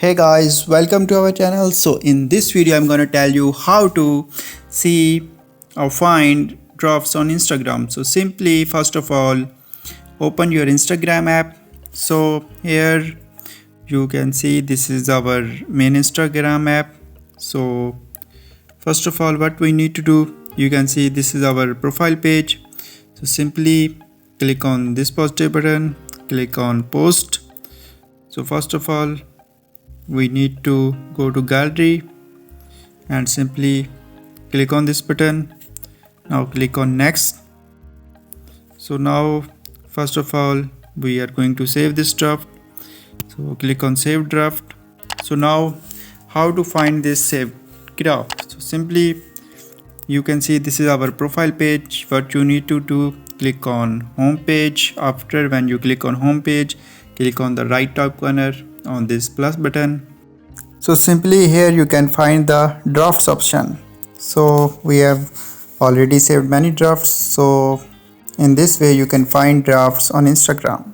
Hey guys, welcome to our channel. So in this video I'm going to tell you how to see or find drafts on Instagram. So simply first of all open your Instagram app. So here you can see this is our main Instagram app. So first of all what we need to do, you can see this is our profile page. So simply click on this positive button, click on post. So first of all we need to go to gallery and simply click on this button. Now click on next. So now first of all we are going to save this draft. So click on save draft. So now how to find this saved draft? So simply you can see this is our profile page. What you need to do, click on home page. After when you click on home page, click on the right top corner on this plus button. So simply here you can find the drafts option. So we have already saved many drafts. So in this way you can find drafts on Instagram.